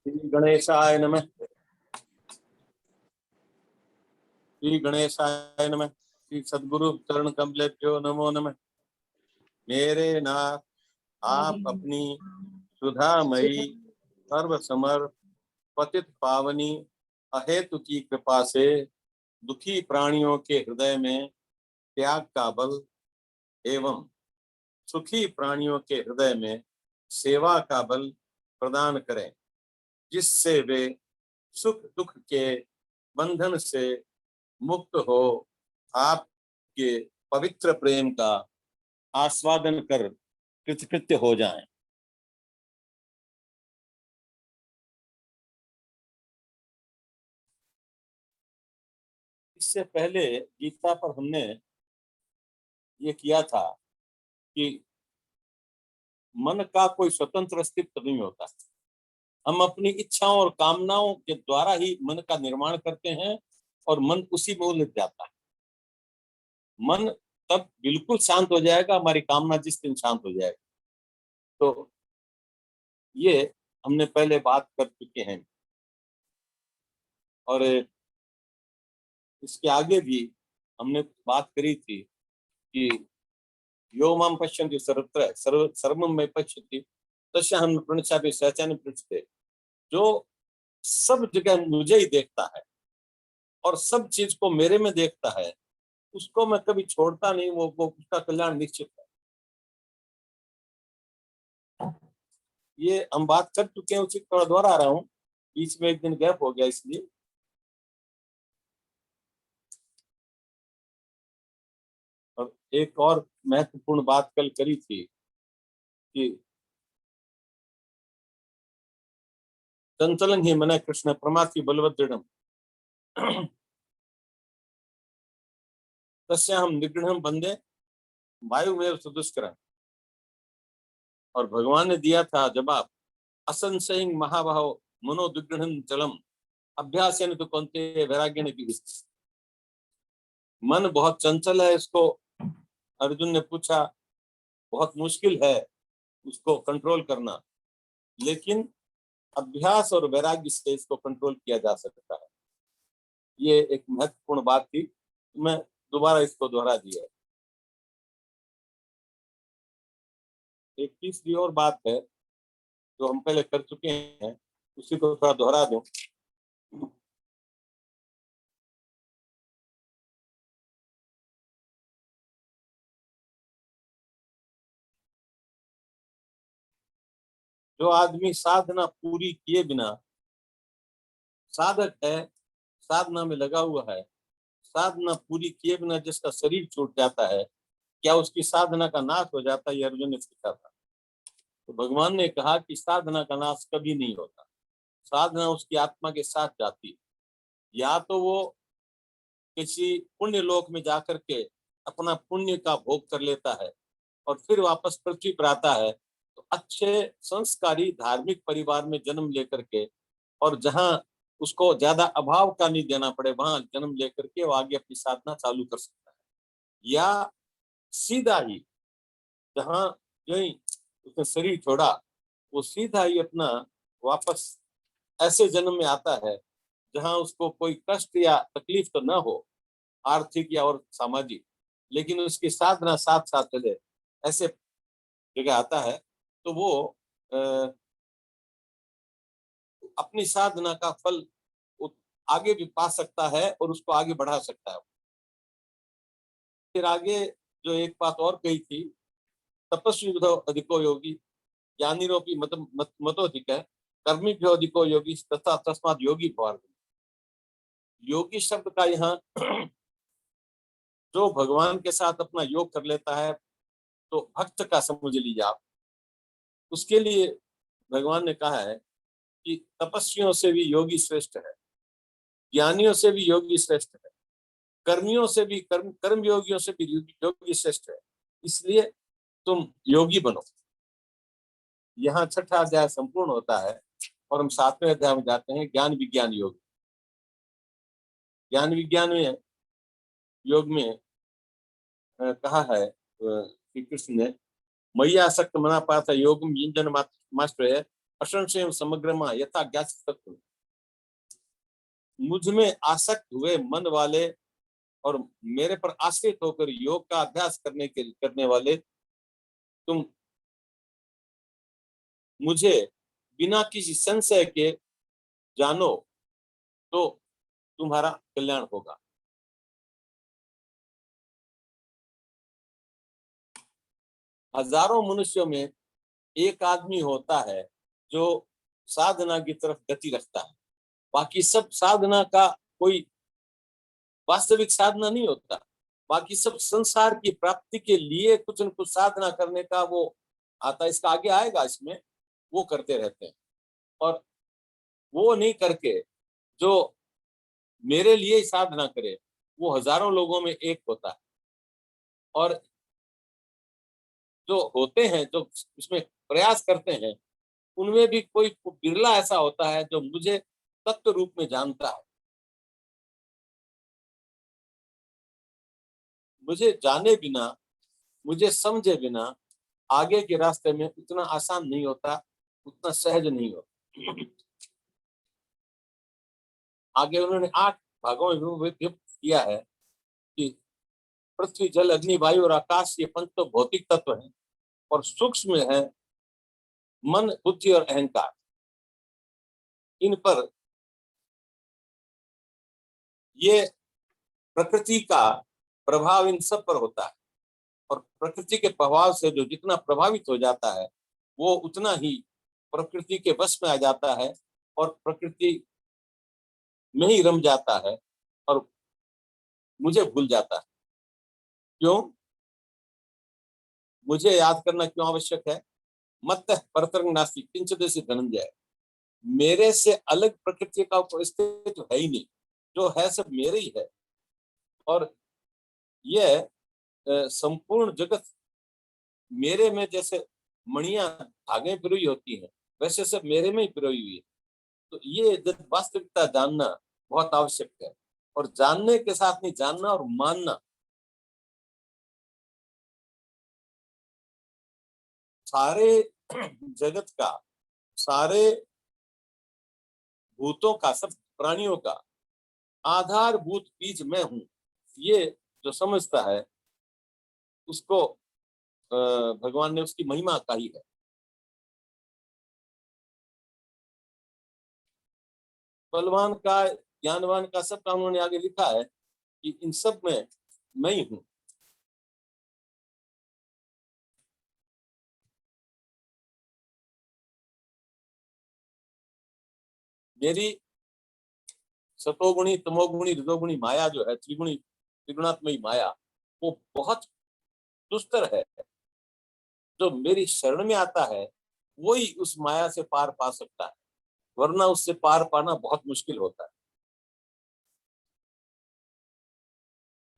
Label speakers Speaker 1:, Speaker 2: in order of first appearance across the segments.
Speaker 1: श्री गणेशाय नमः। श्री गणेशाय नमः। श्री सद्गुरु चरण कमलेभ्यो नमो नमः। मेरे नाथ, आप अपनी सुधामयी सर्व समर पतित पावनी अहेतु की कृपा से दुखी प्राणियों के हृदय में त्याग का बल एवं सुखी प्राणियों के हृदय में सेवा का बल प्रदान करें, जिससे वे सुख दुख के बंधन से मुक्त हो आपके पवित्र प्रेम का आस्वादन कर कृतकृत्य हो जाएं। इससे पहले गीता पर हमने ये किया था कि मन का कोई स्वतंत्र अस्तित्व नहीं होता। हम अपनी इच्छाओं और कामनाओं के द्वारा ही मन का निर्माण करते हैं और मन उसी में उलझ जाता है। मन तब बिल्कुल शांत हो जाएगा हमारी कामना जिस दिन शांत हो जाएगी। तो ये हमने पहले बात कर चुके हैं और इसके आगे भी हमने बात करी थी कि यो माम पश्यन्ति सर्वत्र सर्वम में पश्यति तस्याहं प्रणश्यामि सहचैन पृच्छते। जो सब जगह मुझे ही देखता है और सब चीज को मेरे में देखता है, उसको मैं कभी छोड़ता नहीं। वो उसका कल्याण निश्चित है। ये हम बात कर चुके हैं, उसी थोड़ा दोहरा रहा हूँ, बीच में एक दिन गैप हो गया इसलिए। और एक और महत्वपूर्ण बात कल करी थी कि चंचलं ही मन कृष्ण प्रमाथि बलवदृढ़म् तस्याहं निगृह्णं वंदे वायुमेव सुदुष्करम्। और भगवान ने दिया था जवाब, असंशयं महाबाहो मनोदुग्गृह्णं चलम अभ्यासेन तु कौन्तेय वैराग्येन विविधते। मन बहुत चंचल है, इसको अर्जुन ने पूछा, बहुत मुश्किल है उसको कंट्रोल करना, लेकिन अभ्यास और वैराग्य से इसको कंट्रोल किया जा सकता है। ये एक महत्वपूर्ण बात थी, मैं दोबारा इसको दोहरा दिया। एक तीसरी और बात है जो हम पहले कर चुके हैं, उसी को थोड़ा दोहरा दूं। जो आदमी साधना पूरी किए बिना साधक है, साधना में लगा हुआ है, साधना पूरी किए बिना जिसका शरीर छूट जाता है, क्या उसकी साधना का नाश हो जाता है? ये अर्जुन ने पूछा था। तो भगवान ने कहा कि साधना का नाश कभी नहीं होता। साधना उसकी आत्मा के साथ जाती है। या तो वो किसी पुण्य लोक में जाकर के अपना पुण्य का भोग कर लेता है और फिर वापस पृथ्वी पर आता है, तो अच्छे संस्कारी धार्मिक परिवार में जन्म लेकर के, और जहां उसको ज्यादा अभाव का नहीं देना पड़े, वहां जन्म लेकर के वो आगे अपनी साधना चालू कर सकता है। या सीधा ही जहां जो ही उसने शरीर छोड़ा, वो सीधा ही अपना वापस ऐसे जन्म में आता है जहां उसको कोई कष्ट या तकलीफ तो ना हो, आर्थिक या और सामाजिक, लेकिन उसकी साधना साथ साथ चले, ऐसे जगह आता है। तो वो अपनी साधना का फल आगे भी पा सकता है और उसको आगे बढ़ा सकता है। फिर आगे जो एक बात और कही थी, तपस्वी अधिको योगी ज्ञानीरोपी मतोधिक है कर्मी भी अधिको योगी तथा तस्मात योगी भवार्थ। योगी शब्द का यहाँ जो भगवान के साथ अपना योग कर लेता है, तो भक्त का समझ लीजिए आप। उसके लिए भगवान ने कहा है कि तपस्वियों से भी योगी श्रेष्ठ है, ज्ञानियों से भी योगी श्रेष्ठ है, कर्मियों से भी कर्म योगियों से भी योगी श्रेष्ठ है, इसलिए तुम योगी बनो। यहाँ छठा अध्याय संपूर्ण होता है और हम 7वें अध्याय में जाते हैं, ज्ञान विज्ञान योग। ज्ञान विज्ञान में योग में कहा है श्री कृष्ण ने, मैया आसक्त मना पार्थ योगम युंजन मास्टर है असंशयं समग्रमा यथा ज्ञात तत्व। मुझ में आसक्त हुए मन वाले और मेरे पर आश्रित होकर योग का अभ्यास करने वाले तुम मुझे बिना किसी संशय के जानो तो तुम्हारा कल्याण होगा। हजारों मनुष्यों में एक आदमी होता है जो साधना की तरफ गति रखता है। बाकी सब साधना का कोई वास्तविक साधना नहीं होता। बाकी सब संसार की प्राप्ति के लिए कुछ न कुछ साधना करने का वो आता है। इसका आगे आएगा, इसमें वो करते रहते हैं। और वो नहीं करके जो मेरे लिए ही साधना करे वो हजारों लोगों में एक होता है। और जो होते हैं जो इसमें प्रयास करते हैं उनमें भी कोई बिरला ऐसा होता है जो मुझे तत्व रूप में जानता है। मुझे जाने बिना, मुझे समझे बिना आगे के रास्ते में उतना आसान नहीं होता, उतना सहज नहीं होता। आगे उन्होंने 8 भागों में विभक्त किया है कि पृथ्वी, जल, अग्नि, वायु और आकाश ये पंच तो भौतिक तत्व हैं और सूक्ष्म है मन, बुद्धि और अहंकार। इन पर ये प्रकृति का प्रभाव इन सब पर होता है और प्रकृति के प्रभाव से जो जितना प्रभावित हो जाता है वो उतना ही प्रकृति के वश में आ जाता है और प्रकृति में ही रम जाता है और मुझे भूल जाता है। क्यों? मुझे याद करना क्यों आवश्यक है? मत परतरंग नास्ति किंचिदेसी धनंजय। मेरे से अलग प्रकृति का कोई अस्तित्व है ही नहीं, जो है सब मेरे ही है। और यह संपूर्ण जगत मेरे में, जैसे मणियां धागे पिरोई होती हैं वैसे सब मेरे में ही पिरोई हुई है। तो ये वास्तविकता जानना बहुत आवश्यक है। और जानने के साथ नहीं, जानना और मानना। सारे जगत का, सारे भूतों का, सब प्राणियों का आधारभूत बीज मैं हूं, ये जो समझता है उसको भगवान ने उसकी महिमा कही है। बलवान का, ज्ञानवान का, सबका उन्होंने आगे लिखा है कि इन सब में मैं ही हूं। मेरी सतोगुणी, तमोगुणी, रजोगुणी माया जो है, त्रिगुणी, त्रिगुणात्मयी माया, वो बहुत दुस्तर है। जो मेरी शरण में आता है वही उस माया से पार पा सकता है, वरना उससे पार पाना बहुत मुश्किल होता है।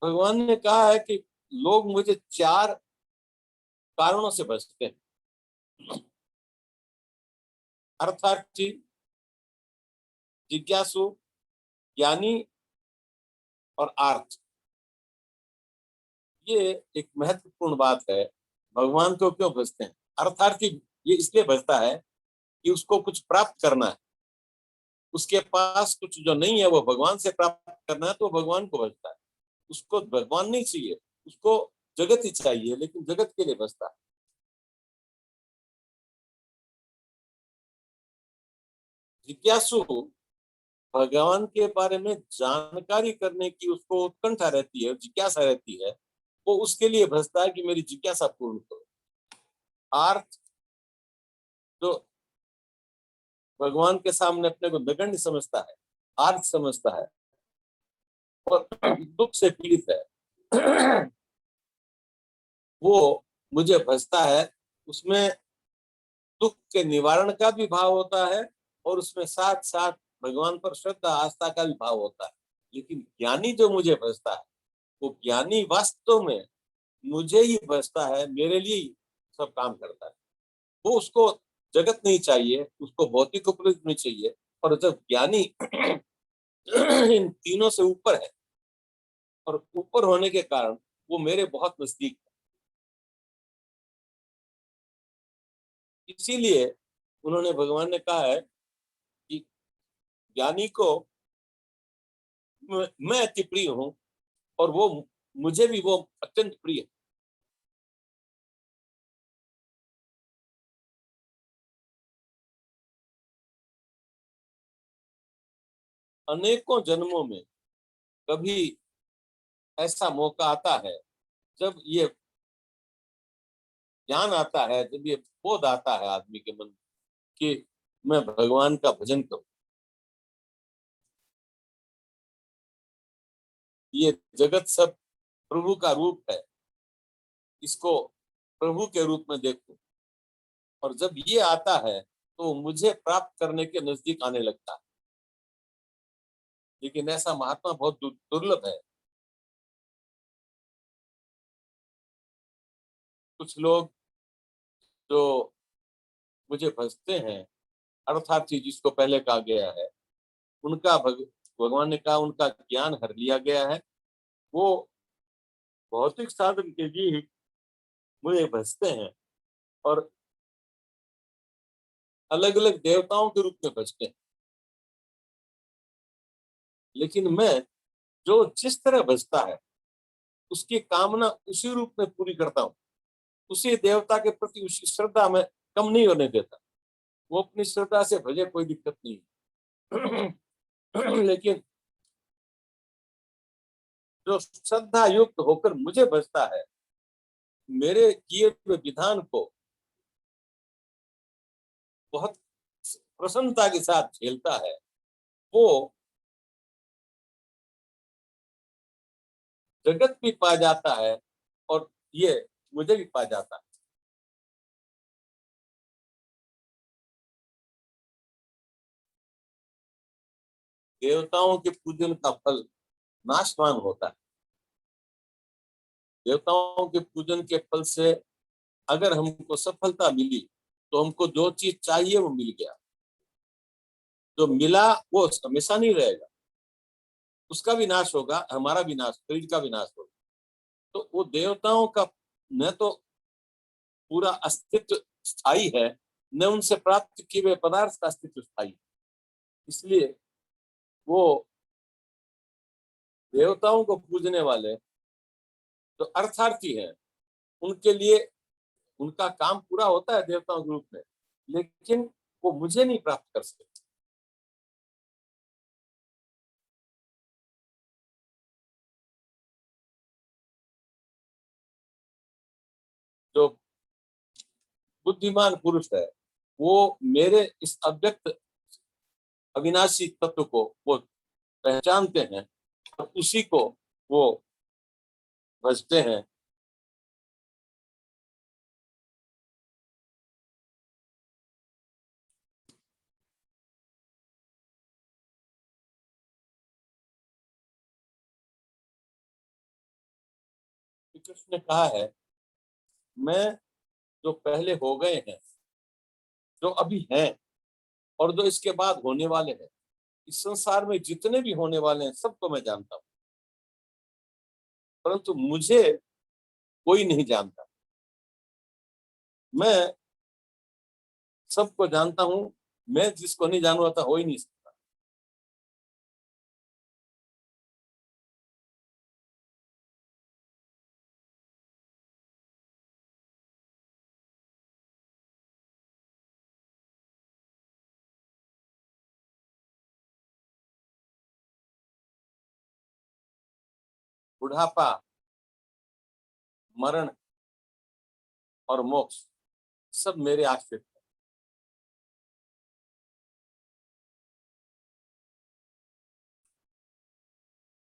Speaker 1: भगवान ने कहा है कि लोग मुझे 4 कारणों से बचते हैं। अर्थार्थी, जिज्ञासु, ज्ञानी और आर्थ। ये एक महत्वपूर्ण बात है। भगवान को क्यों भजते हैं? अर्थार्थी ये इसलिए भजता है कि उसको कुछ प्राप्त करना है, उसके पास कुछ जो नहीं है वो भगवान से प्राप्त करना है, तो भगवान को भजता है। उसको भगवान नहीं चाहिए, उसको जगत ही चाहिए, लेकिन जगत के लिए भजता है। जिज्ञासु भगवान के बारे में जानकारी करने की उसको उत्कंठा रहती है, जिज्ञासा रहती है, वो उसके लिए भजता है कि मेरी जिज्ञासा पूर्ण करो। आर्थ जो भगवान के सामने अपने को नगण्य समझता है, आर्थ समझता है और दुख से पीड़ित है, वो मुझे भजता है। उसमें दुख के निवारण का भी भाव होता है और उसमें साथ साथ भगवान पर श्रद्धा आस्था का भी भाव होता है। लेकिन ज्ञानी जो मुझे भजता है वो ज्ञानी वास्तव में मुझे ही भजता है, मेरे लिए ही सब काम करता है। वो उसको जगत नहीं चाहिए, उसको भौतिक उपलब्धि नहीं चाहिए। और जब ज्ञानी इन तीनों से ऊपर है और ऊपर होने के कारण वो मेरे बहुत नजदीक है। इसीलिए उन्होंने, भगवान ने कहा है कि ज्ञानी को मैं अति प्रिय हूं और वो मुझे भी वो अत्यंत प्रिय है। अनेकों जन्मों में कभी ऐसा मौका आता है जब ये ज्ञान आता है, जब ये बोध आता है आदमी के मन में कि मैं भगवान का भजन करूं, ये जगत सब प्रभु का रूप है, इसको प्रभु के रूप में देखो। और जब ये आता है तो मुझे प्राप्त करने के नजदीक आने लगता है। लेकिन ऐसा महात्मा बहुत दुर्लभ है। कुछ लोग जो मुझे भजते हैं, अर्थार्थी जिसको पहले कहा गया है, उनका भगवान ने कहा उनका ज्ञान हर लिया गया है। वो भौतिक साधन के लिए ही मुझे भजते हैं और अलग अलग देवताओं के रूप में भजते हैं। लेकिन मैं जो जिस तरह भजता है उसकी कामना उसी रूप में पूरी करता हूँ, उसी देवता के प्रति उसी श्रद्धा में कम नहीं होने देता। वो अपनी श्रद्धा से भजे, कोई दिक्कत नहीं। लेकिन जो श्रद्धा युक्त होकर मुझे भजता है, मेरे किए हुए विधान को बहुत प्रसन्नता के साथ झेलता है, वो जगत भी पा जाता है और ये मुझे भी पा जाता है। देवताओं के पूजन का फल नाशवान होता है। देवताओं के पूजन के फल से अगर हमको सफलता मिली तो हमको जो चीज चाहिए वो मिल गया। जो मिला वो हमेशा नहीं रहेगा, उसका भी नाश होगा, हमारा भी नाश, शरीर का भी नाश होगा। तो वो देवताओं का न तो पूरा अस्तित्व स्थायी है, न उनसे प्राप्त किए हुए पदार्थ का अस्तित्व स्थायी है। इसलिए वो देवताओं को पूजने वाले जो अर्थार्थी हैं, उनके लिए उनका काम पूरा होता है देवताओं के रूप में, लेकिन वो मुझे नहीं प्राप्त कर सकते। जो बुद्धिमान पुरुष है वो मेरे इस अव्यक्त अविनाशी तत्व को वो पहचानते हैं और उसी को वो भजते हैं। कृष्ण ने कहा है, मैं जो पहले हो गए हैं, जो अभी हैं और जो इसके बाद होने वाले हैं, इस संसार में जितने भी होने वाले हैं सबको मैं जानता हूँ, परंतु मुझे कोई नहीं जानता। मैं सबको जानता हूँ, मैं जिसको नहीं जानता था हो ही नहीं सकता। बुढ़ापा, मरण और मोक्ष सब मेरे आश्रित है।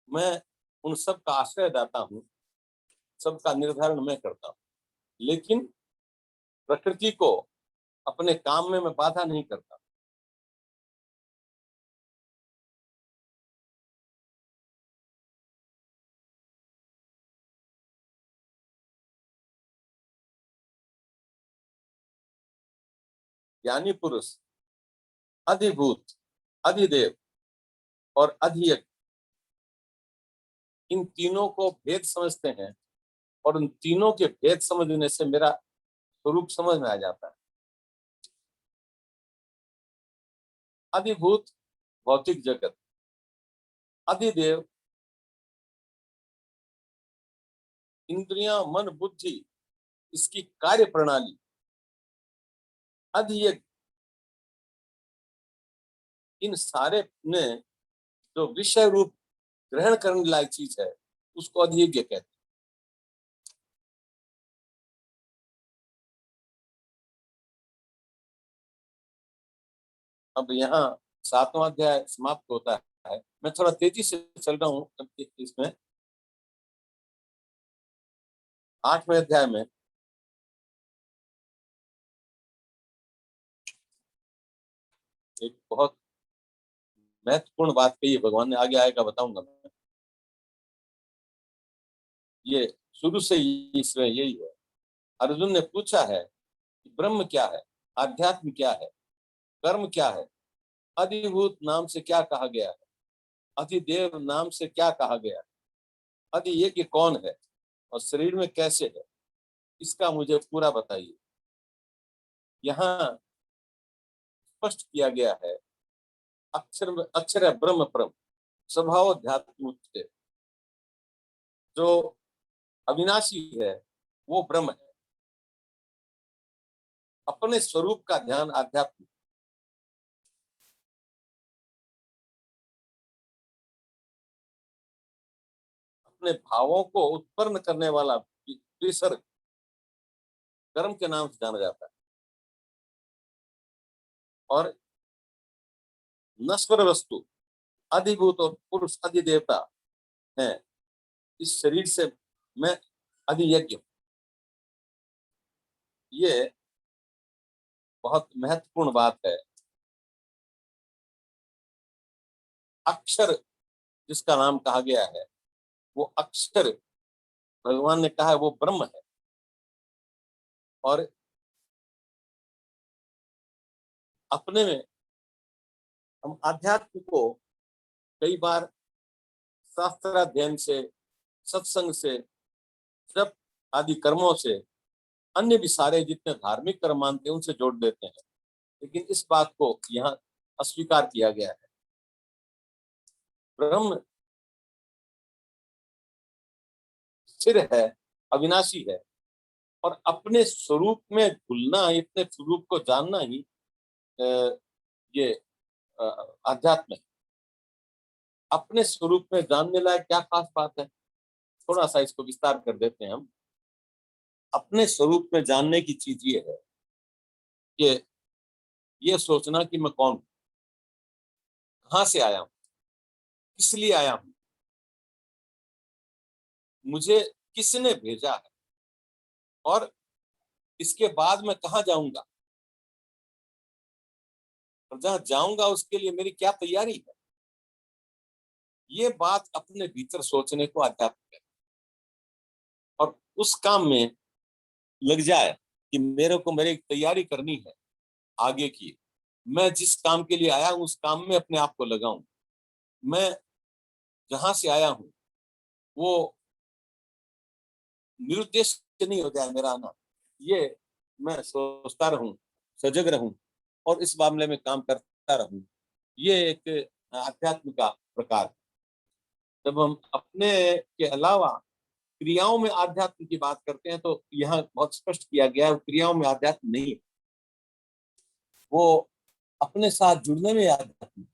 Speaker 1: मैं उन सब का आश्रय दाता हूँ, सबका निर्धारण मैं करता हूँ, लेकिन प्रकृति को अपने काम में मैं बाधा नहीं करता। ज्ञानी पुरुष अधिभूत, अधिदेव और अधियज्ञ, इन तीनों को भेद समझते हैं और उन तीनों के भेद समझने से मेरा स्वरूप समझ में आ जाता है। अधिभूत भौतिक जगत, अधिदेव इंद्रियां, मन, बुद्धि, इसकी कार्य प्रणाली, अधियज्ञ, इन सारे में जो विषय रूप ग्रहण करने लायक चीज है उसको अधियज्ञ कहते हैं। अब यहाँ 7वां अध्याय समाप्त होता है। मैं थोड़ा तेजी से चल रहा हूँ इसमें। 8वें अध्याय में एक बहुत महत्वपूर्ण बात कही है भगवान ने, आगे आएगा बताऊंगा मैं। ये शुरू से इसमें यही है। अर्जुन ने पूछा है कि ब्रह्म क्या है, आध्यात्म क्या है, कर्म क्या है, अधिभूत नाम से क्या कहा गया है, अधिदेव नाम से क्या कहा गया है, अधियज्ञ कौन है और शरीर में कैसे है, इसका मुझे पूरा बताइए। यहाँ स्पष्ट किया गया है, अक्षर अक्षर है ब्रह्म परम, स्वभाव अध्यात्म उच्चते। जो अविनाशी है वो ब्रह्म है, अपने स्वरूप का ध्यान आध्यात्म, अपने भावों को उत्पन्न करने वाला विसर्ग कर्म के नाम से जाना जाता है। और नश्वर वस्तु अधिभूत और पुरुष अधिदेवता है। इस शरीर से मैं अधियज्ञ हूं। ये बहुत महत्वपूर्ण बात है। अक्षर जिसका नाम कहा गया है वो अक्षर भगवान ने कहा है वो ब्रह्म है। और अपने में हम आध्यात्म को कई बार शास्त्राध्ययन से, सत्संग से, जप आदि कर्मों से, अन्य भी सारे जितने धार्मिक कर्म मानते हैं उनसे जोड़ देते हैं, लेकिन इस बात को यहाँ अस्वीकार किया गया है। ब्रह्म स्थिर है, अविनाशी है, और अपने स्वरूप में घुलना, इतने स्वरूप को जानना ही ये अध्यात्म है। अपने स्वरूप में जानने लायक क्या खास बात है, थोड़ा सा इसको विस्तार कर देते हैं हम। अपने स्वरूप में जानने की चीज ये है कि ये सोचना कि मैं कौन हूं, कहां से आया हूं, किस लिए आया हूं, मुझे किसने भेजा है, और इसके बाद मैं कहां जाऊंगा, और जहां जाऊंगा उसके लिए मेरी क्या तैयारी है। ये बात अपने भीतर सोचने को अध्यात्म है। और उस काम में लग जाए कि मेरे को मेरी तैयारी करनी है आगे की, मैं जिस काम के लिए आया हूं उस काम में अपने आप को लगाऊं। मैं जहां से आया हूं वो निरुद्देश्य नहीं हो जाए मेरा आना, ये मैं सोचता रहूं, सजग रहूं और इस मामले में काम करता रहूं। ये एक आध्यात्म का प्रकार है। जब हम अपने के अलावा क्रियाओं में आध्यात्म की बात करते हैं तो यहाँ बहुत स्पष्ट किया गया है क्रियाओं में आध्यात्म नहीं है, वो अपने साथ जुड़ने में आध्यात्म।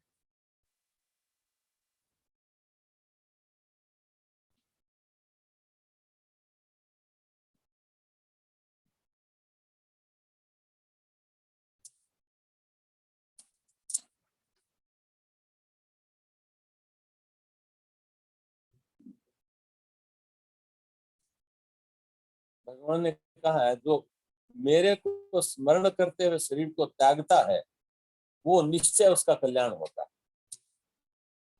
Speaker 1: भगवान ने कहा है जो मेरे को स्मरण करते हुए शरीर को त्यागता है वो निश्चय उसका कल्याण होता है।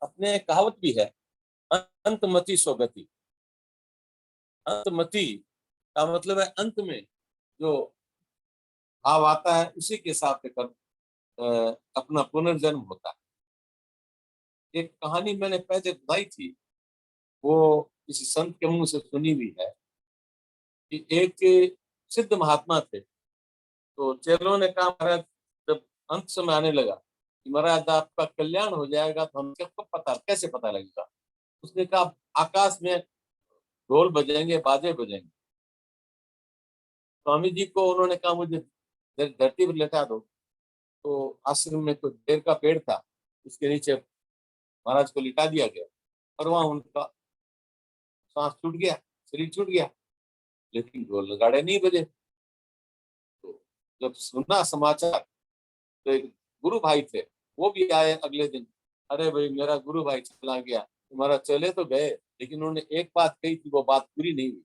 Speaker 1: अपने कहावत भी है, अंतमति सो गति। अंतमति का मतलब है अंत में जो भाव आता है उसी के हिसाब से कर अपना पुनर्जन्म होता है। एक कहानी मैंने पहले सुनाई थी, वो किसी संत के मुंह से सुनी हुई है कि एक सिद्ध महात्मा थे। तो चेलों ने कहा महाराज जब अंत समय आने लगा कि महाराज आपका कल्याण हो जाएगा, तो हम सबको पता कैसे पता लगेगा? उसने कहा आकाश में ढोल बजेंगे, बाजे बजेंगे। स्वामी जी को उन्होंने कहा मुझे धरती पर लेटा दो। तो आश्रम में तो बेर का पेड़ था, उसके नीचे महाराज को लिटा दिया गया और वहां उनका सांस छूट गया, शरीर छूट गया, लेकिन ढोल नगाड़े नहीं बजे। तो जब सुना समाचार, तो एक गुरु भाई थे, वो भी आए अगले दिन। अरे भाई मेरा गुरु भाई चला गया, तुम्हारा चले तो गए, लेकिन उन्होंने एक बात कही थी, वो बात पूरी नहीं हुई,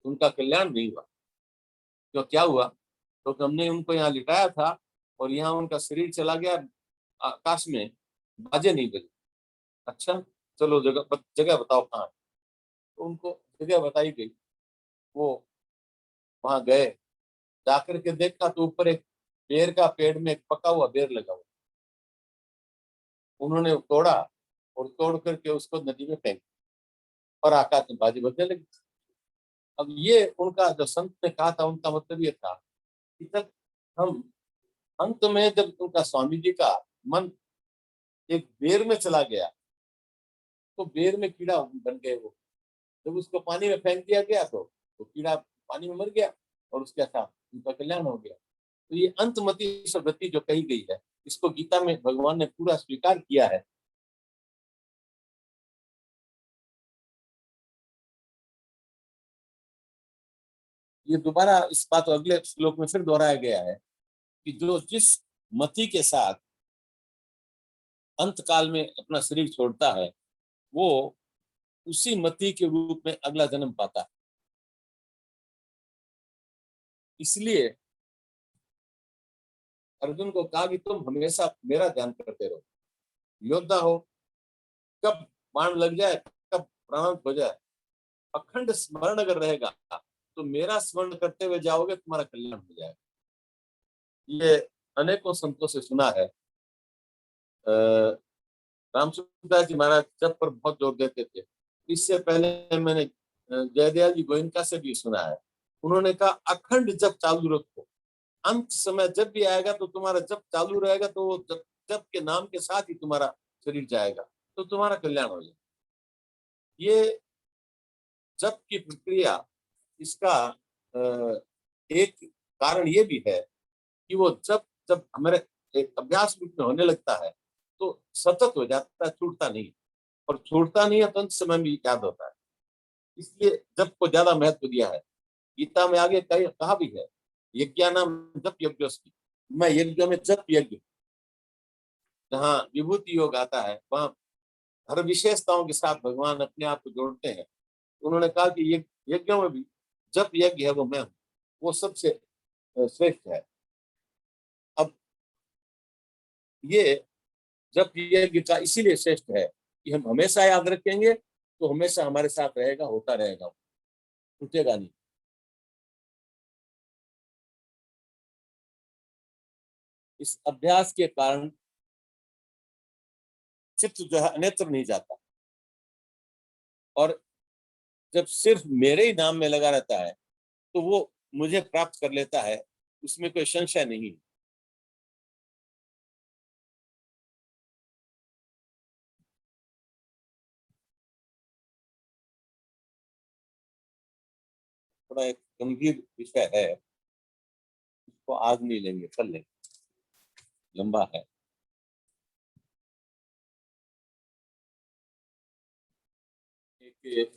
Speaker 1: उनका कल्याण नहीं हुआ। तो क्या हुआ? तो हमने उनको यहाँ लिटाया था और यहाँ उनका शरीर चला गया आकाश में, बाजे नहीं बजे। अच्छा, चलो जगह जगह बताओ कहाँ है? तो उनको जगह बताई गई। वो वहां गए, जाकर के देखा तो ऊपर एक बेर का पेड़ में एक पका हुआ बेर लगा हुआ। उन्होंने तोड़ा और तोड़ करके उसको नदी में फेंक दिया और आकाश में बाजी बजने लगी। अब ये उनका जो संत ने कहा था, उनका मतलब ये था कि जब हम अंत में, जब उनका स्वामी जी का मन एक बेर में चला गया, तो बेर में कीड़ा बन गए वो। जब उसको पानी में फेंक दिया गया, तो कीड़ा पानी में मर गया और उसके साथ उनका कल्याण हो गया। तो ये अंतमति वृत्ति जो कही गई है, इसको गीता में भगवान ने पूरा स्वीकार किया है। ये दोबारा इस बात को अगले श्लोक में फिर दोहराया गया है कि जो जिस मति के साथ अंत काल में अपना शरीर छोड़ता है, वो उसी मति के रूप में अगला जन्म पाता है। इसलिए अर्जुन को कहा कि तुम हमेशा मेरा ध्यान करते रहो, योद्धा हो, कब बाण लग जाए, कब प्राण हो जाए, अखंड स्मरण अगर रहेगा, तो मेरा स्मरण करते हुए जाओगे, तुम्हारा कल्याण हो जाएगा। ये अनेकों संतों से सुना है। रामसूरदास जी महाराज जप पर बहुत जोर देते थे। इससे पहले मैंने जयदयाल जी गोयनका से भी सुना है। उन्होंने कहा अखंड जप चालू रखो, अंत समय जब भी आएगा तो तुम्हारा जप चालू रहेगा, तो वो जप, जप के नाम के साथ ही तुम्हारा शरीर जाएगा, तो तुम्हारा कल्याण हो जाएगा। ये जप की प्रक्रिया, इसका एक कारण ये भी है कि वो जब जब हमारे एक अभ्यास रूप में होने लगता है, तो सतत हो जाता है, छूटता नहीं। और छूटता नहीं है तो अंत समय भी याद होता है। इसलिए जप को ज्यादा महत्व दिया है। गीता में आगे कहा भी है, यज्ञानाम जप यज्ञोस्मि, मैं यज्ञ में जप यज्ञ। जहाँ विभूति योग आता है, वहां हर विशेषताओं के साथ भगवान अपने आप को जोड़ते हैं। उन्होंने कहा कि यज्ञों में भी जप यज्ञ है वो मैं हूँ, वो सबसे श्रेष्ठ है। अब ये जप यज्ञ का इसीलिए श्रेष्ठ है कि हम हमेशा याद रखेंगे, तो हमेशा हमारे साथ रहेगा, होता रहेगा, टूटेगा नहीं। इस अभ्यास के कारण चित्त जो है अन्यत्र नहीं जाता, और जब सिर्फ मेरे ही नाम में लगा रहता है, तो वो मुझे प्राप्त कर लेता है, उसमें कोई संशय नहीं। थोड़ा एक गंभीर विषय है, इसको आज नहीं लेंगे, कल लेंगे, लंबा है। एक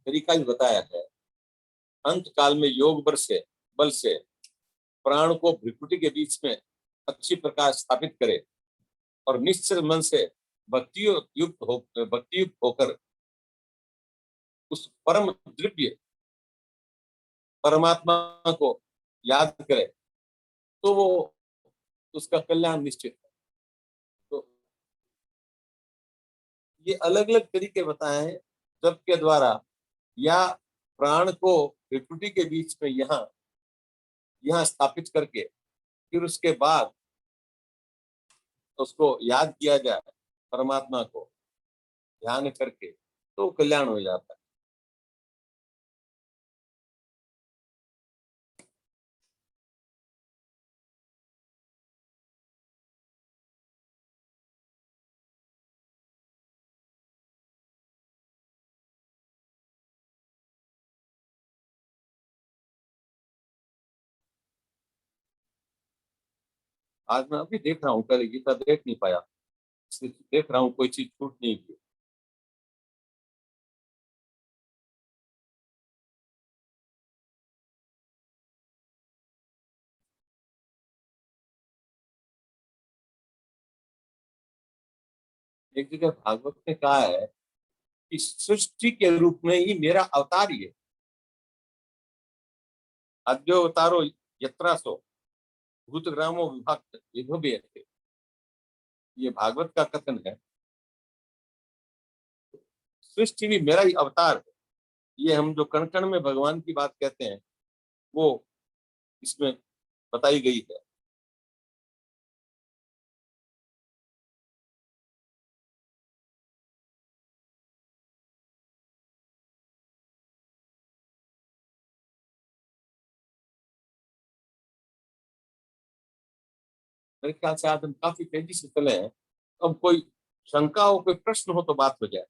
Speaker 1: तरीका भी बताया है, अंत काल में योग बल से प्राण को भ्रिकुटी के बीच में अच्छी प्रकार स्थापित करे और निश्चल मन से भक्ति युक्त होकर उस परम दिव्य परमात्मा को याद करे, तो वो उसका कल्याण निश्चित है। तो ये अलग अलग तरीके बताए हैं जप के द्वारा, या प्राण को विकृति के बीच में यहाँ यहाँ स्थापित करके फिर उसके बाद उसको याद किया जाए, परमात्मा को ध्यान करके, तो कल्याण हो जाता है। आज मैं अभी देख रहा हूँ, पहले गीता देख नहीं पाया, सिर्फ देख रहा हूँ कोई चीज छूट नहीं गई। एक जगह भागवत ने कहा है कि सृष्टि के रूप में ही मेरा अवतार ही है। अद्यो अवतारो यत्रासो भूतग्रामो विभक्त विभव्यते, ये भागवत का कथन है। सृष्टि भी मेरा ही अवतार है। ये हम जो कण कण में भगवान की बात कहते हैं वो इसमें बताई गई है। मेरे ख्याल से आज हम काफी तेजी से चले हैं। अब कोई शंका हो, कोई प्रश्न हो तो बात हो जाए,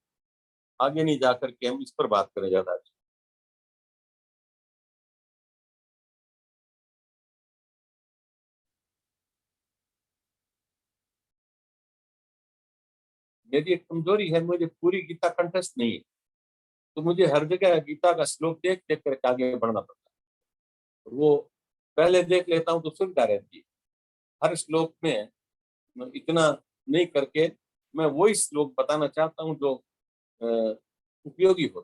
Speaker 1: आगे नहीं जाकर के हम इस पर बात करें ज्यादा। मेरी एक कमजोरी है, मुझे पूरी गीता कंठस्थ नहीं है, तो मुझे हर जगह गीता का श्लोक देख देख कर आगे बढ़ना पड़ता है। वो पहले देख लेता हूँ तो सुविधा रहती है। हर श्लोक में इतना नहीं करके मैं वही श्लोक बताना चाहता हूँ जो उपयोगी हो।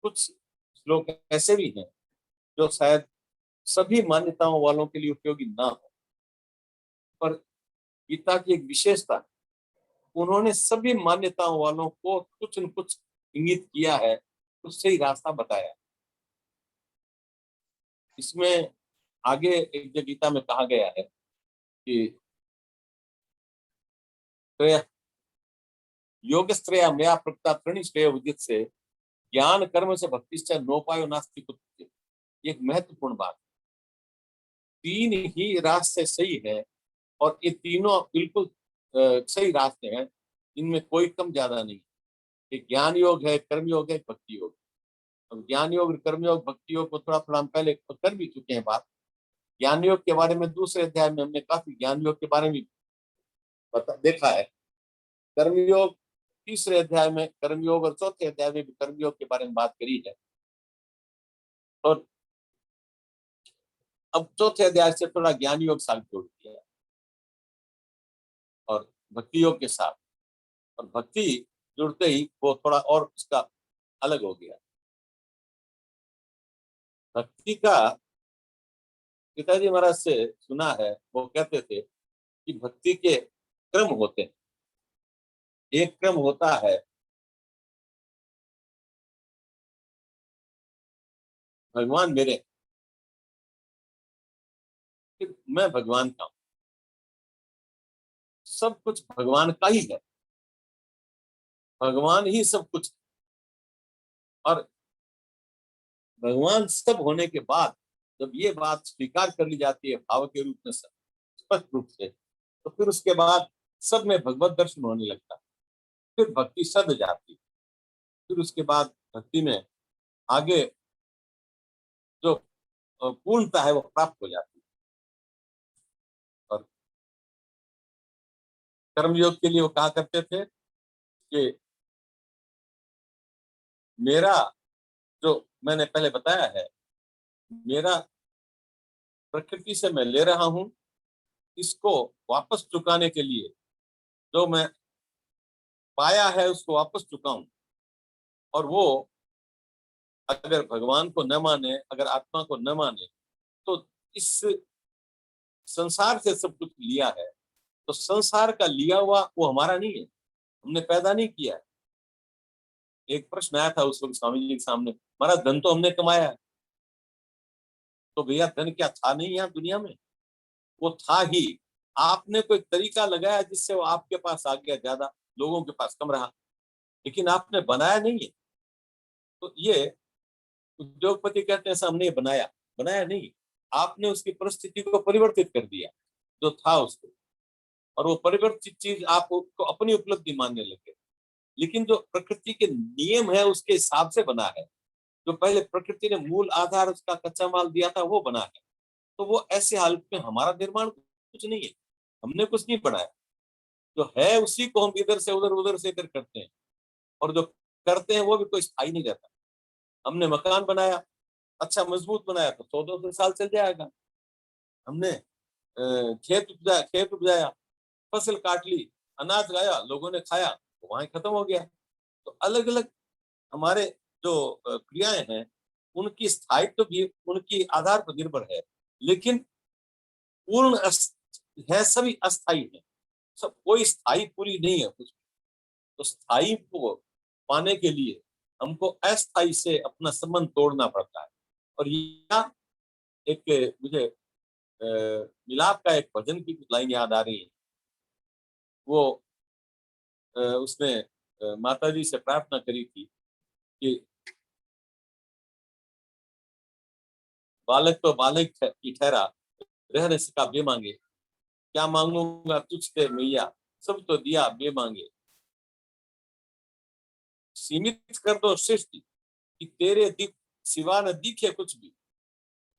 Speaker 1: कुछ श्लोक ऐसे भी हैं जो शायद सभी मान्यताओं वालों के लिए उपयोगी ना हो, पर गीता की एक विशेषता है, उन्होंने सभी मान्यताओं वालों को कुछ न कुछ इंगित किया है, उससे ही रास्ता बताया। इसमें आगे एक जो गीता में कहा गया है कि त्रय योगस्त्रया मया प्रकृता त्रीणि श्रेय उदित से ज्ञान कर्म से भक्ति नोपायो नास्ति कुत्र। ये एक महत्वपूर्ण बात। तीन ही रास्ते सही है और ये तीनों बिल्कुल सही रास्ते हैं, इनमें कोई कम ज्यादा नहीं। एक ज्ञान योग है, कर्म योग है, भक्ति योग। अब ज्ञान योग, कर्म योग, भक्ति योग को थोड़ा थोड़ा हम पहले कर भी चुके हैं बात। ज्ञान योग के बारे में दूसरे अध्याय में हमने काफी ज्ञान योग के बारे में देखा है। कर्मयोग तीसरे अध्याय में कर्मयोग और चौथे अध्याय में भी कर्मयोग के बारे में बात करी है। और अब चौथे अध्याय से थोड़ा ज्ञान योग साथ जोड़ दिया है और भक्ति योग के साथ, और भक्ति जुड़ते ही वो थोड़ा और उसका अलग हो गया। भक्ति का पिताजी महाराज से सुना है, वो कहते थे कि भक्ति के क्रम होते हैं। एक क्रम होता है भगवान मेरे, फिर मैं भगवान का हूं, सब कुछ भगवान का ही है, भगवान ही सब कुछ। और भगवान सब होने के बाद जब ये बात स्वीकार कर ली जाती है भाव के रूप में स्पष्ट रूप से, तो फिर उसके बाद सब में भगवत दर्शन होने लगता है। फिर भक्ति सद जाती है। फिर उसके बाद भक्ति में आगे जो पूर्णता है वो प्राप्त हो जाती है। और कर्मयोग के लिए वो कहा करते थे कि मेरा जो मैंने पहले बताया है, मेरा प्रकृति से मैं ले रहा हूं, इसको वापस चुकाने के लिए जो मैं पाया है उसको वापस चुकाऊं। और वो अगर भगवान को न माने, अगर आत्मा को न माने, तो इस संसार से सब कुछ लिया है, तो संसार का लिया हुआ वो हमारा नहीं है, हमने पैदा नहीं किया है। एक प्रश्न आया था उस वक्त स्वामी जी के सामने, महाराज धन तो हमने कमाया है। तो भैया धन क्या था नहीं यहाँ दुनिया में? वो था ही, आपने कोई तरीका लगाया जिससे वो आपके पास आ गया, ज्यादा लोगों के पास कम रहा, लेकिन आपने बनाया नहीं है। तो ये उद्योगपति कहते हैं ऐसा हमने बनाया, बनाया नहीं, आपने उसकी परिस्थिति को परिवर्तित कर दिया जो था उसको, और वो परिवर्तित चीज आप उसको अपनी उपलब्धि मानने लगे। लेकिन जो प्रकृति के नियम है उसके हिसाब से बना है, जो पहले प्रकृति ने मूल आधार उसका कच्चा माल दिया था वो बना है। तो वो ऐसे हालत में हमारा निर्माण कुछ नहीं है, हमने कुछ नहीं बनाया, जो है उसी को हम इधर से इधर करते हैं, और जो करते हैं वो भी कोई स्थायी नहीं रहता। हमने मकान बनाया, अच्छा मजबूत बनाया तो 100-200 साल चल जाएगा। हमने खेत उपजाया, फसल काट ली, अनाज लाया, लोगों ने खाया, तो वहां खत्म हो गया। तो अलग अलग हमारे जो क्रियाएं हैं, उनकी स्थायित्व भी उनकी आधार पर निर्भर है, लेकिन पूर्ण है, सभी अस्थायी है, सब कोई स्थायी पूरी नहीं है कुछ। तो स्थायी को पाने के लिए हमको अस्थायी से अपना संबंध तोड़ना पड़ता है। और यह एक मुझे मिलाप का एक भजन की लाइन याद आ रही है। वो उसने माता जी से प्रार्थना करी थी कि बालक तो बालक की ठहरा, रह न सका बेमांगे, क्या मांगूंगा तुझसे मैया, सब तो दिया बेमांगे। सीमित कर दो सृष्टि कि तेरे दिख सिवा न दिखे कुछ भी,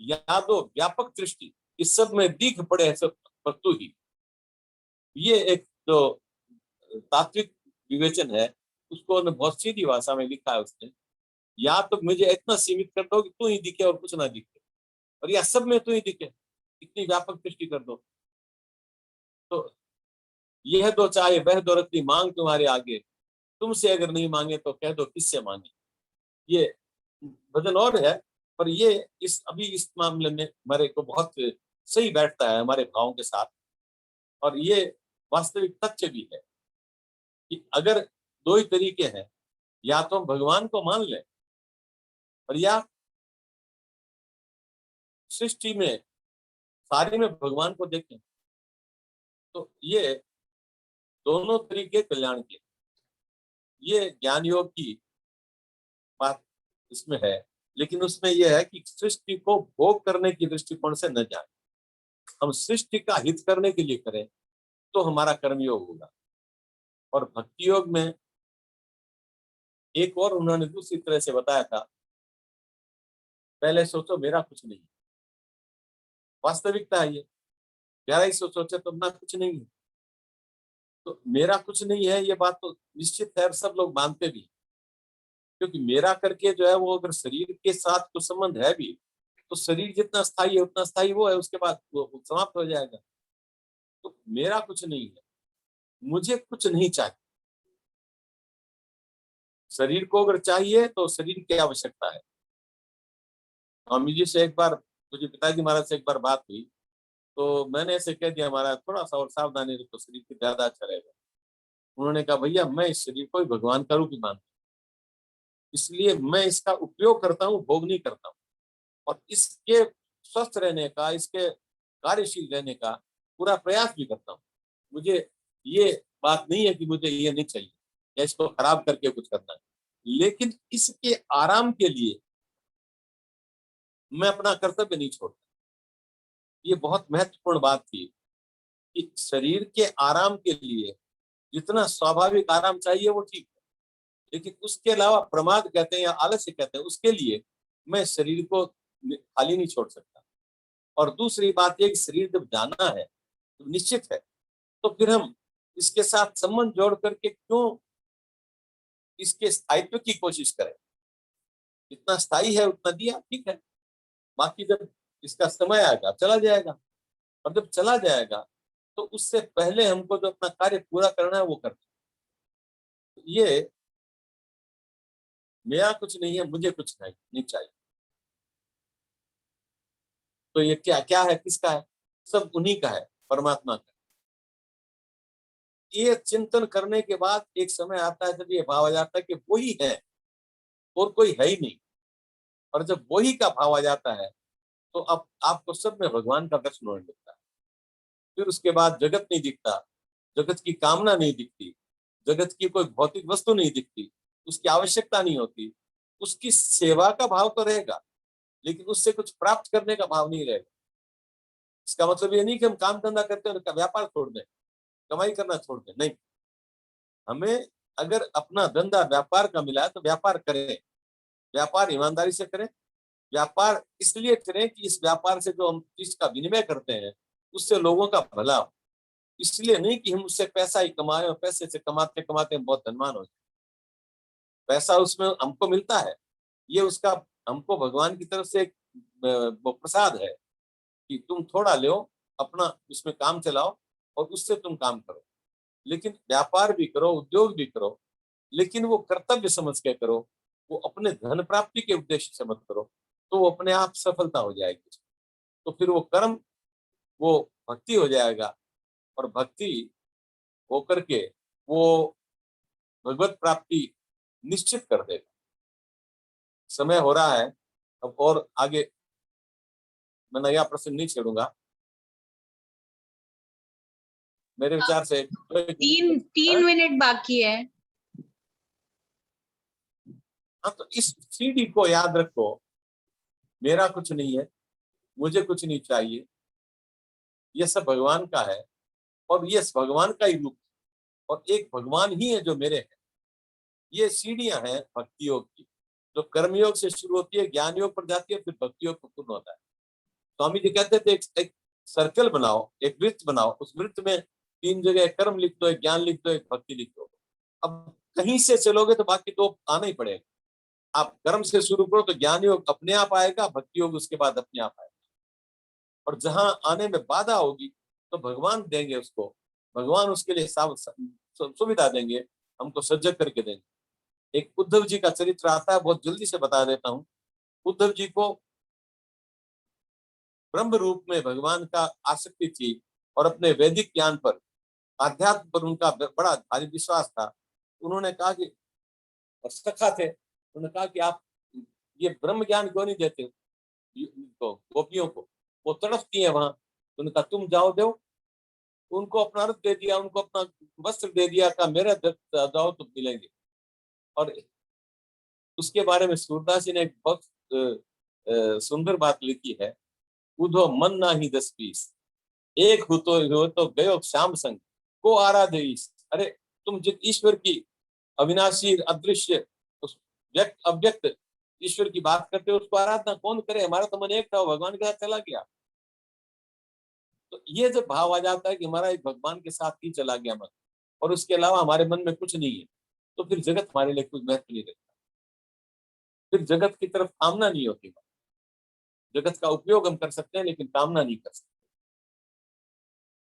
Speaker 1: यादो व्यापक दृष्टि इस सब में दिख पड़े है सब पर तू ही। ये एक जो तात्विक विवेचन है, उसको बहुत सीधी भाषा में लिखा है उसने। या तो मुझे इतना सीमित कर दो कि तू ही दिखे और कुछ ना दिखे, और या सब में तू ही दिखे, इतनी व्यापक दृष्टि कर दो। तो यह दो चाहे वह दो रखती मांग तुम्हारे आगे, तुमसे अगर नहीं मांगे तो कह दो किससे मांगे। ये भजन और है, पर ये इस मामले में हमारे को बहुत सही बैठता है हमारे भावों के साथ। और ये वास्तविक तथ्य भी है कि अगर दो ही तरीके हैं, या तो हम भगवान को मान लें, और या सृष्टि में सारी में भगवान को देखें। तो ये दोनों तरीके कल्याण के, ये ज्ञान योग की बात इसमें है। लेकिन उसमें यह है कि सृष्टि को भोग करने की दृष्टिकोण से न जाए, हम सृष्टि का हित करने के लिए करें तो हमारा कर्मयोग होगा। और भक्ति योग में एक और उन्होंने दूसरी तरह से बताया था, पहले सोचो मेरा कुछ नहीं। वास्तविकता है ये, गहराई से सोचे तो अपना कुछ नहीं है। तो मेरा कुछ नहीं है ये बात तो निश्चित है, सब लोग मानते भी, क्योंकि मेरा करके जो है वो अगर शरीर के साथ तो संबंध है भी, तो शरीर जितना स्थायी है उतना स्थायी वो है, उसके बाद वो समाप्त हो जाएगा। तो मेरा कुछ नहीं है, मुझे कुछ नहीं चाहिए। शरीर को अगर चाहिए तो शरीर की आवश्यकता है। स्वामी जी से एक बार, मुझे पिताजी महाराज से एक बार बात हुई, तो मैंने ऐसे कह दिया महाराज थोड़ा सा और सावधानी रखो, शरीर की ज्यादा अच्छा रहेगा। उन्होंने कहा भैया मैं इस शरीर को ही भगवान का रूप ही मानता हूँ, इसलिए मैं इसका उपयोग करता हूँ, भोग नहीं करता हूँ। और इसके स्वस्थ रहने का, इसके कार्यशील रहने का पूरा प्रयास भी करता हूँ। मुझे ये बात नहीं है कि मुझे ये नहीं चाहिए या इसको खराब करके कुछ करना है, लेकिन इसके आराम के लिए मैं अपना कर्तव्य नहीं छोड़ता। ये बहुत महत्वपूर्ण बात थी कि शरीर के आराम के लिए जितना स्वाभाविक आराम चाहिए वो ठीक है, लेकिन उसके अलावा प्रमाद कहते हैं या आलस्य कहते हैं, उसके लिए मैं शरीर को खाली नहीं छोड़ सकता। और दूसरी बात ये कि शरीर जब जाना है तो निश्चित है, तो फिर हम इसके साथ संबंध जोड़ करके क्यों इसके स्थायित्व की कोशिश करें। जितना स्थायी है उतना दिया ठीक है, बाकी जब इसका समय आएगा चला जाएगा, और जब चला जाएगा तो उससे पहले हमको जो अपना कार्य पूरा करना है वो करना है। ये मेरा कुछ नहीं है, मुझे कुछ नहीं चाहिए। तो ये क्या क्या है, किसका है? सब उन्हीं का है, परमात्मा का। ये चिंतन करने के बाद एक समय आता है जब ये भाव आ जाता है कि वही है और कोई है ही नहीं। और जब वही का भाव आ जाता है तो अब आपको सब में भगवान का दर्शन होने लगता है। फिर उसके बाद जगत नहीं दिखता, जगत की कामना नहीं दिखती, जगत की कोई भौतिक वस्तु नहीं दिखती, उसकी आवश्यकता नहीं होती। उसकी सेवा का भाव तो रहेगा, लेकिन उससे कुछ प्राप्त करने का भाव नहीं रहेगा। इसका मतलब ये नहीं कि हम काम धंधा करते हैं उनका व्यापार छोड़ दें, कमाई करना छोड़ दें, नहीं। हमें अगर अपना धंधा व्यापार का मिला है तो व्यापार करें, व्यापार ईमानदारी से करें, व्यापार इसलिए करें कि इस व्यापार से जो हम चीज का विनिमय करते हैं उससे लोगों का भला हो, इसलिए नहीं कि हम उससे पैसा ही कमाए और पैसे से कमाते कमाते हम बहुत धनवान हो जाए। पैसा उसमें हमको मिलता है, ये उसका हमको भगवान की तरफ से एक वो प्रसाद है कि तुम थोड़ा लो, अपना उसमें काम चलाओ और उससे तुम काम करो। लेकिन व्यापार भी करो, उद्योग भी करो, लेकिन वो कर्तव्य समझ के करो, वो अपने धन प्राप्ति के उद्देश्य से मत करो, तो वो अपने आप सफलता हो जाएगी। तो फिर वो कर्म, वो भक्ति हो जाएगा, और भक्ति होकर के वो भगवत प्राप्ति निश्चित कर देगा। समय हो रहा है अब, और आगे मैं नया प्रश्न नहीं छेड़ूंगा। मेरे विचार से
Speaker 2: 3 मिनट बाकी है।
Speaker 1: हाँ, तो इस सीढ़ी को याद रखो, मेरा कुछ नहीं है, मुझे कुछ नहीं चाहिए, ये सब भगवान का है, और ये भगवान का ही रूप, और एक भगवान ही है जो मेरे है। ये सीढ़ियां हैं भक्ति योग की, जो कर्मयोग से शुरू होती है, ज्ञान योग पर जाती है, फिर भक्ति योग पर पूर्ण होता है। स्वामी जी कहते थे एक सर्कल बनाओ, एक वृत्त बनाओ, उस वृत्त में 3 जगह कर्म लिख दो, एक ज्ञान लिख दो, एक भक्ति लिख दो। अब कहीं से चलोगे तो बाकी तो आना ही पड़ेगा। आप कर्म से शुरू करो तो ज्ञान योग अपने आप आएगा, भक्ति योग उसके बाद अपने आप आएगा, और जहां आने में बाधा होगी तो भगवान देंगे उसको, भगवान उसके लिए सुविधा देंगे, हमको सजग करके देंगे। एक उद्धव जी का चरित्र आता है, बहुत जल्दी से बता देता हूँ। उद्धव जी को ब्रह्म रूप में भगवान का आसक्ति थी, और अपने वैदिक ज्ञान पर, आध्यात्म पर उनका बड़ा भारी विश्वास था। उन्होंने कहा कि, और सखा थे, उन्होंने कहा कि आप ये ब्रह्म ज्ञान क्यों नहीं देते तो गोपियों को, वो तड़पती है वहां। तो उन्होंने कहा तुम जाओ, दो उनको अपना रथ दे दिया, उनको अपना वस्त्र दे दिया, कहा मेरा जाओ तो मिलेंगे। और उसके बारे में सूरदास जी ने एक बहुत सुंदर बात लिखी है, उधो मन ना ही 10-20, एक हो तो गयो श्याम संग को आराध्य ईश। अरे तुम जिस ईश्वर की अविनाशी अदृश्य उस व्यक्त अव्यक्त ईश्वर की बात करते हो, उसको आराधना कौन करे? हमारा तो मन एक था, भगवान के साथ चला गया। तो ये जो भाव आ जाता है कि हमारा एक भगवान के साथ ही चला गया मन, और उसके अलावा हमारे मन में कुछ नहीं है, तो फिर जगत हमारे लिए कुछ महत्व नहीं रखता, फिर जगत की तरफ कामना नहीं होती। जगत का उपयोग हम कर सकते हैं लेकिन कामना नहीं कर सकते।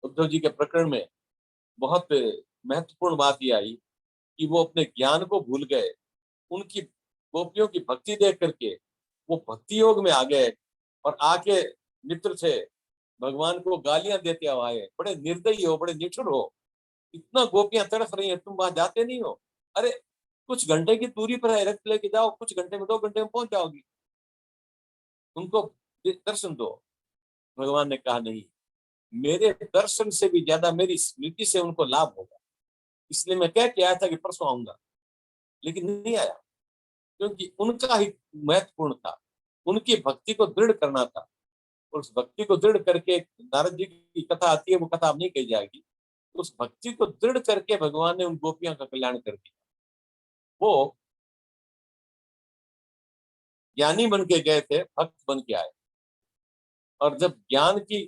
Speaker 1: उद्धव जी के प्रकरण में बहुत महत्वपूर्ण बात यह आई कि वो अपने ज्ञान को भूल गए, उनकी गोपियों की भक्ति देख करके वो भक्ति योग में आ गए, और आके मित्र से भगवान को गालियां देते आए, बड़े निर्दयी हो, बड़े निठुर हो, इतना गोपियां तड़फ रही हैं, तुम वहां जाते नहीं हो? अरे कुछ घंटे की दूरी पर है, रथ लेके जाओ, कुछ घंटे में 2 घंटे में पहुंच जाओगी, उनको दर्शन दो। भगवान ने कहा नहीं, मेरे दर्शन से भी ज्यादा मेरी स्मृति से उनको लाभ होगा, इसलिए मैं कह के आया था कि परसों आऊंगा, लेकिन नहीं आया, क्योंकि उनका ही महत्वपूर्ण था, उनकी भक्ति को दृढ़ करना था। और उस भक्ति को दृढ़ करके, नारद जी की कथा आती है, वो कथा अब नहीं कही जाएगी, उस भक्ति को दृढ़ करके भगवान ने उन गोपियों का कल्याण कर दिया। वो ज्ञानी बन के गए थे, भक्त बन के आए, और जब ज्ञान की